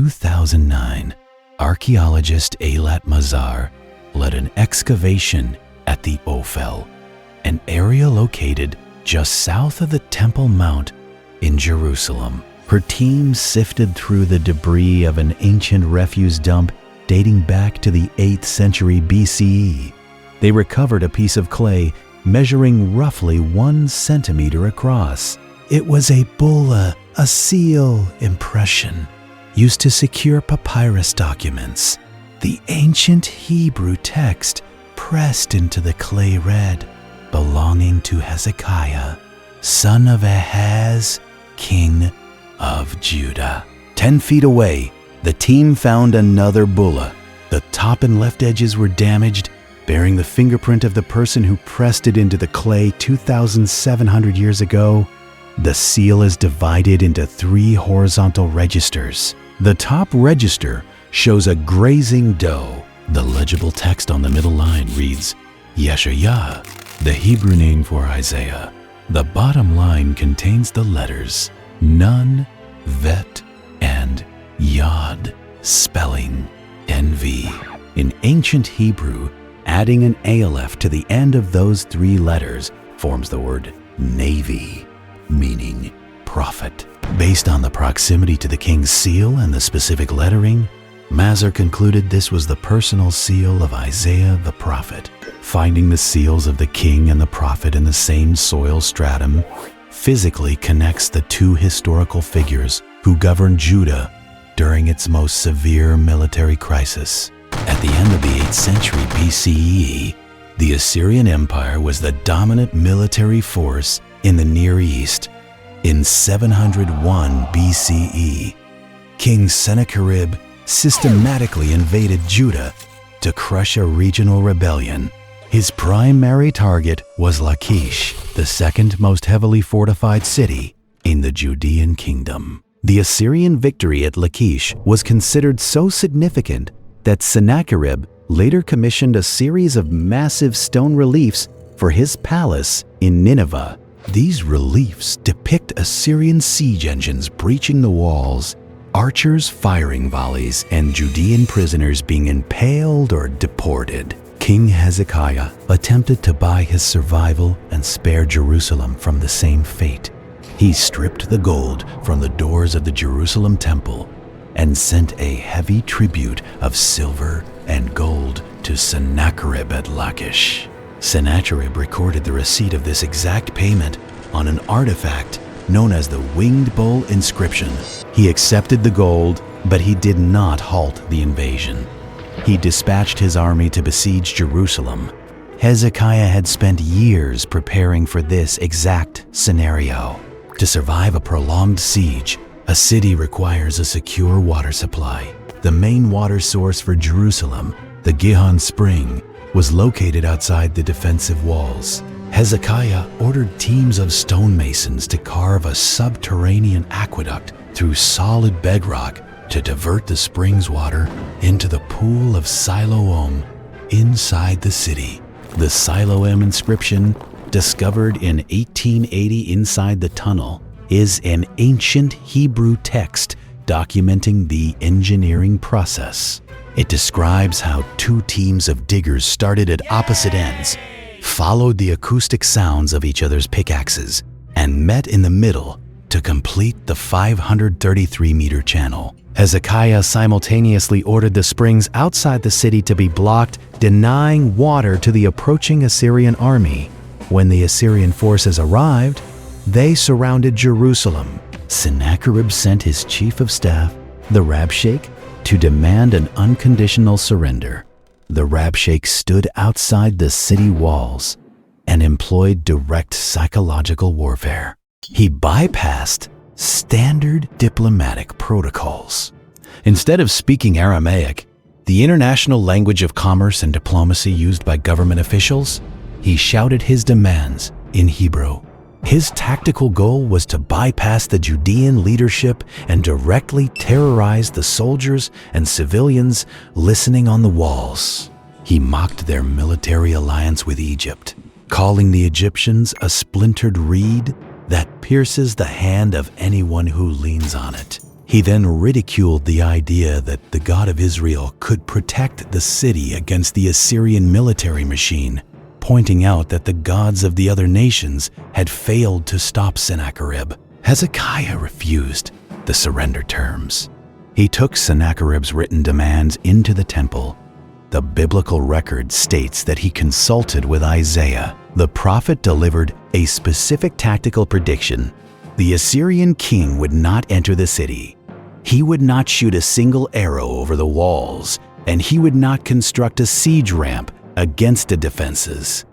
2009, archaeologist Eilat Mazar led an excavation at the Ophel, an area located just south of the Temple Mount in Jerusalem. Her team sifted through the debris of an ancient refuse dump dating back to the 8th century BCE. They recovered a piece of clay measuring roughly 1 centimeter across. It was a bulla, a seal impression used to secure papyrus documents. The ancient Hebrew text pressed into the clay read, belonging to Hezekiah, son of Ahaz, king of Judah. 10 feet away, the team found another bulla. The top and left edges were damaged, bearing the fingerprint of the person who pressed it into the clay 2,700 years ago. The seal is divided into 3 horizontal registers. The top register shows a grazing doe. The legible text on the middle line reads, Yeshayah, the Hebrew name for Isaiah. The bottom line contains the letters Nun, Vet, and Yod, spelling envy. In ancient Hebrew, adding an aleph to the end of those 3 letters forms the word navy, meaning prophet. Based on the proximity to the king's seal and the specific lettering, Mazar concluded this was the personal seal of Isaiah the prophet. Finding the seals of the king and the prophet in the same soil stratum physically connects the 2 historical figures who governed Judah during its most severe military crisis. At the end of the 8th century BCE, the Assyrian Empire was the dominant military force in the Near East. In 701 BCE, King Sennacherib systematically invaded Judah to crush a regional rebellion. His primary target was Lachish, the second most heavily fortified city in the Judean kingdom. The Assyrian victory at Lachish was considered so significant that Sennacherib later commissioned a series of massive stone reliefs for his palace in Nineveh. These reliefs depict Assyrian siege engines breaching the walls, archers firing volleys, and Judean prisoners being impaled or deported. King Hezekiah attempted to buy his survival and spare Jerusalem from the same fate. He stripped the gold from the doors of the Jerusalem temple and sent a heavy tribute of silver and gold to Sennacherib at Lachish. Sennacherib recorded the receipt of this exact payment on an artifact known as the Winged Bull inscription. He accepted the gold, but he did not halt the invasion. He dispatched his army to besiege Jerusalem. Hezekiah had spent years preparing for this exact scenario. To survive a prolonged siege, a city requires a secure water supply. The main water source for Jerusalem, the Gihon Spring, was located outside the defensive walls. Hezekiah ordered teams of stonemasons to carve a subterranean aqueduct through solid bedrock to divert the spring's water into the pool of Siloam inside the city. The Siloam inscription, discovered in 1880 inside the tunnel, is an ancient Hebrew text documenting the engineering process. It describes how 2 teams of diggers started at opposite ends, followed the acoustic sounds of each other's pickaxes, and met in the middle to complete the 533-meter channel. Hezekiah simultaneously ordered the springs outside the city to be blocked, denying water to the approaching Assyrian army. When the Assyrian forces arrived, they surrounded Jerusalem. Sennacherib sent his chief of staff, the Rabshakeh, to demand an unconditional surrender. The Rabshakeh stood outside the city walls and employed direct psychological warfare. He bypassed standard diplomatic protocols. Instead of speaking Aramaic, the international language of commerce and diplomacy used by government officials, he shouted his demands in Hebrew. His tactical goal was to bypass the Judean leadership and directly terrorize the soldiers and civilians listening on the walls. He mocked their military alliance with Egypt, calling the Egyptians a splintered reed that pierces the hand of anyone who leans on it. He then ridiculed the idea that the God of Israel could protect the city against the Assyrian military machine, pointing out that the gods of the other nations had failed to stop Sennacherib. Hezekiah refused the surrender terms. He took Sennacherib's written demands into the temple. The biblical record states that he consulted with Isaiah. The prophet delivered a specific tactical prediction. The Assyrian king would not enter the city. He would not shoot a single arrow over the walls, and he would not construct a siege ramp against the defenses.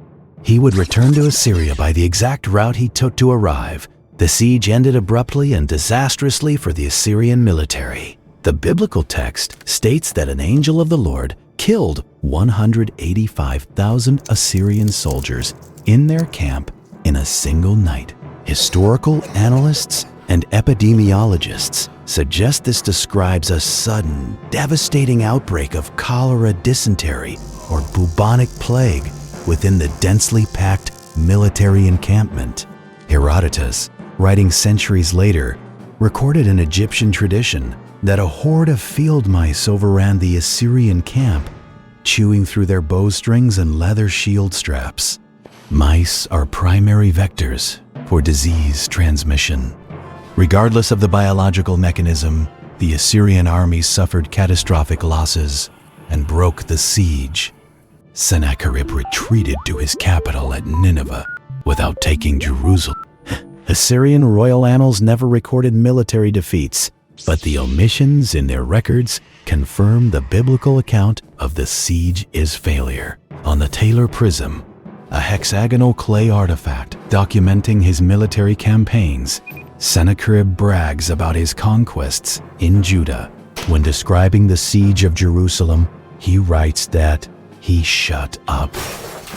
He would return to Assyria by the exact route he took to arrive. The siege ended abruptly and disastrously for the Assyrian military. The biblical text states that an angel of the Lord killed 185,000 Assyrian soldiers in their camp in a single night. Historical analysts and epidemiologists suggest this describes a sudden, devastating outbreak of cholera, dysentery, or bubonic plague within the densely packed military encampment. Herodotus, writing centuries later, recorded an Egyptian tradition that a horde of field mice overran the Assyrian camp, chewing through their bowstrings and leather shield straps. Mice are primary vectors for disease transmission. Regardless of the biological mechanism, the Assyrian army suffered catastrophic losses and broke the siege. Sennacherib retreated to his capital at Nineveh without taking Jerusalem. Assyrian royal annals never recorded military defeats, but the omissions in their records confirm the biblical account of the siege is failure. On the Taylor Prism, a hexagonal clay artifact documenting his military campaigns, Sennacherib brags about his conquests in Judah. When describing the siege of Jerusalem, he writes that he shut up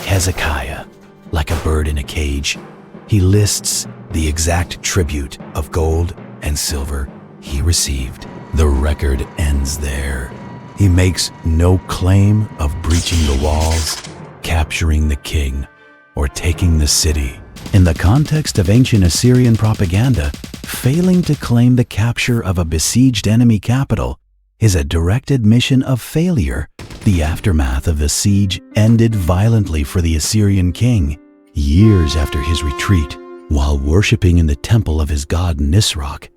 Hezekiah like a bird in a cage. He lists the exact tribute of gold and silver he received. The record ends there. He makes no claim of breaching the walls, capturing the king, or taking the city. In the context of ancient Assyrian propaganda, failing to claim the capture of a besieged enemy capital is a direct admission of failure. The aftermath of the siege ended violently for the Assyrian king. Years after his retreat, while worshipping in the temple of his god Nisroch,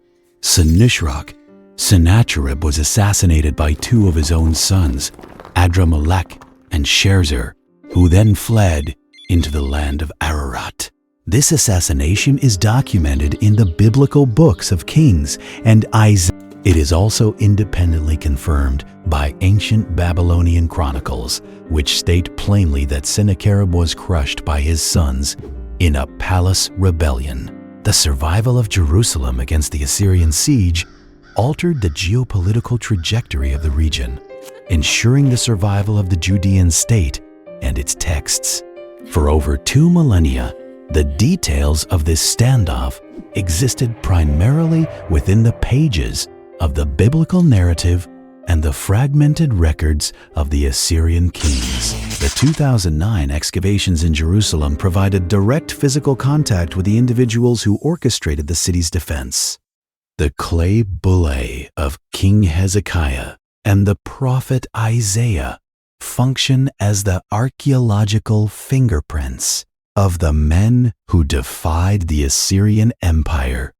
Sennacherib was assassinated by two of his own sons, Adramelech and Sherzer, who then fled into the land of Ararat. This assassination is documented in the biblical books of Kings and Isaiah. It is also independently confirmed by ancient Babylonian chronicles, which state plainly that Sennacherib was crushed by his sons in a palace rebellion. The survival of Jerusalem against the Assyrian siege altered the geopolitical trajectory of the region, ensuring the survival of the Judean state and its texts. For over 2 millennia, the details of this standoff existed primarily within the pages of the biblical narrative and the fragmented records of the Assyrian kings. The 2009 excavations in Jerusalem provided direct physical contact with the individuals who orchestrated the city's defense. The clay bullae of King Hezekiah and the prophet Isaiah function as the archaeological fingerprints of the men who defied the Assyrian Empire